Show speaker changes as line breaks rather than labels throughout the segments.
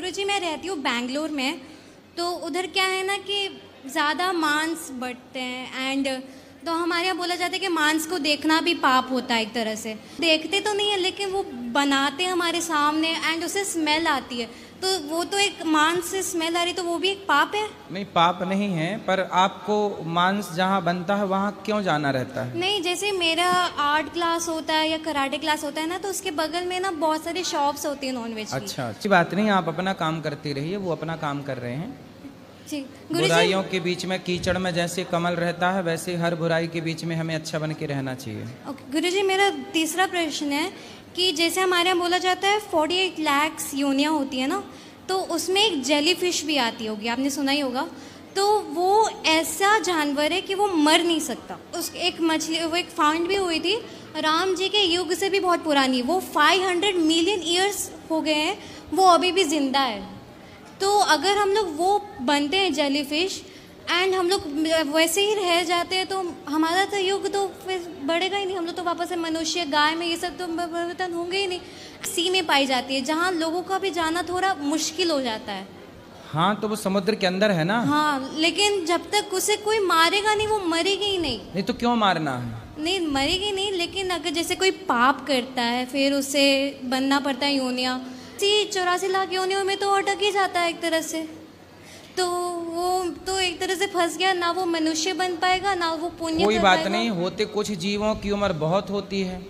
गुरुजी मैं रहती हूँ बैंगलोर में, तो उधर क्या है ना कि ज़्यादा मांस बढ़ते हैं एंड तो हमारे यहाँ बोला जाता है कि मांस को देखना भी पाप होता है एक तरह से। देखते तो नहीं है लेकिन वो बनाते हैं हमारे सामने एंड उसे स्मेल आती है, तो वो तो एक मांस से स्मेल आ रही तो वो भी एक पाप है।
नहीं, पाप नहीं है, पर आपको मांस जहाँ बनता है वहाँ क्यों जाना रहता है?
नहीं, जैसे मेरा आर्ट क्लास होता है या कराटे क्लास होता है ना, तो उसके बगल में ना बहुत सारी शॉप्स होती है नॉनवेज की।
अच्छा, अच्छी बात नहीं, आप अपना काम करती रहिए, वो अपना काम कर रहे हैं।
जी
बुराइयों के बीच में कीचड़ में जैसे कमल रहता है, वैसे हर बुराई के बीच में हमें अच्छा बन के रहना चाहिए।
ओके गुरुजी, मेरा तीसरा प्रश्न है कि जैसे हमारे यहाँ बोला जाता है 48 लाख योनियाँ होती है ना, तो उसमें एक जेली फिश भी आती होगी, आपने सुना ही होगा। तो वो ऐसा जानवर है कि वो मर नहीं सकता। उस एक मछली, वो एक फाउंड भी हुई थी राम जी के युग से भी बहुत पुरानी, वो 500 मिलियन ईयर्स हो गए हैं, वो अभी भी जिंदा है। तो अगर हम लोग वो बनते हैं जेली फिश एंड हम लोग वैसे ही रह जाते हैं तो हमारा तो युग तो फिर बढ़ेगा ही नहीं, हम लोग तो वापस से मनुष्य गाय में ये सब तो परिवर्तन होंगे ही नहीं। सी में पाई जाती है जहाँ लोगों का भी जाना थोड़ा मुश्किल हो जाता है।
हाँ, तो वो समुद्र के अंदर है ना।
हाँ, लेकिन जब तक उसे कोई मारेगा नहीं वो मरेगी ही नहीं।
नहीं तो क्यों मारना है?
नहीं, मरेगी नहीं, लेकिन अगर जैसे कोई पाप करता है फिर उसे बनना पड़ता है योनिया, 84 लाख योनियों में तो अटक ही जाता है एक तरह से। तो वो तो एक तरह से फंस गया, ना वो मनुष्य बन पाएगा ना वो पुण्य।
कोई बात नहीं, होते कुछ जीवों की उम्र बहुत होती है,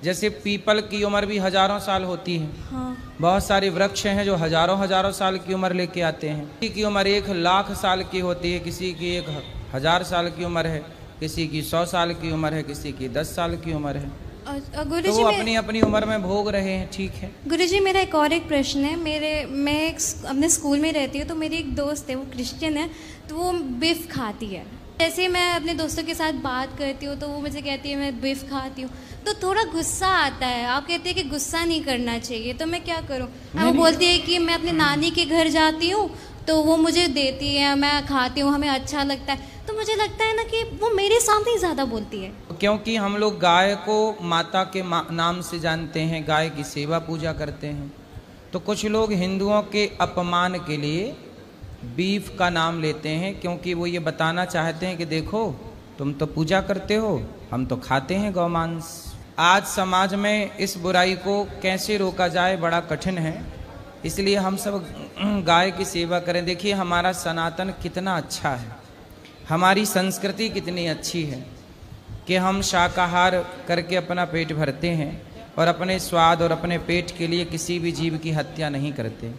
जैसे पीपल की उम्र भी हजारों साल होती है।
हाँ।
बहुत सारे वृक्ष हैं जो हजारों हजारों साल की उम्र लेके आते हैं। किसी की उम्र 1,00,000 साल की होती है, किसी की 1,000 साल की उम्र है, किसी की 100 साल की उम्र है, किसी की 10 साल की उम्र है। तो वो अपनी अपनी उम्र में भोग रहे हैं, ठीक है।
गुरुजी मेरा एक प्रश्न है। मैं अपने स्कूल में रहती हूँ, तो मेरी एक दोस्त है, वो क्रिश्चियन है, तो वो बीफ खाती है। जैसे मैं अपने दोस्तों के साथ बात करती हूँ तो वो मुझे कहती है मैं बीफ खाती हूँ, तो थोड़ा गुस्सा आता है। आप कहते हैं कि गुस्सा नहीं करना चाहिए, तो मैं क्या करूँ? वो बोलती है कि मैं अपने नानी के घर जाती हूँ तो वो मुझे देती है, मैं खाती हूँ, हमें अच्छा लगता है। तो मुझे लगता है ना कि वो मेरे सामने ही ज़्यादा बोलती है।
क्योंकि हम लोग गाय को माता के नाम से जानते हैं, गाय की सेवा पूजा करते हैं। तो कुछ लोग हिंदुओं के अपमान के लिए बीफ का नाम लेते हैं, क्योंकि वो ये बताना चाहते हैं कि देखो तुम तो पूजा करते हो, हम तो खाते हैं गौमांस। आज समाज में इस बुराई को कैसे रोका जाए बड़ा कठिन है, इसलिए हम सब गाय की सेवा करें। देखिए हमारा सनातन कितना अच्छा है, हमारी संस्कृति कितनी अच्छी है कि हम शाकाहार करके अपना पेट भरते हैं और अपने स्वाद और अपने पेट के लिए किसी भी जीव की हत्या नहीं करते।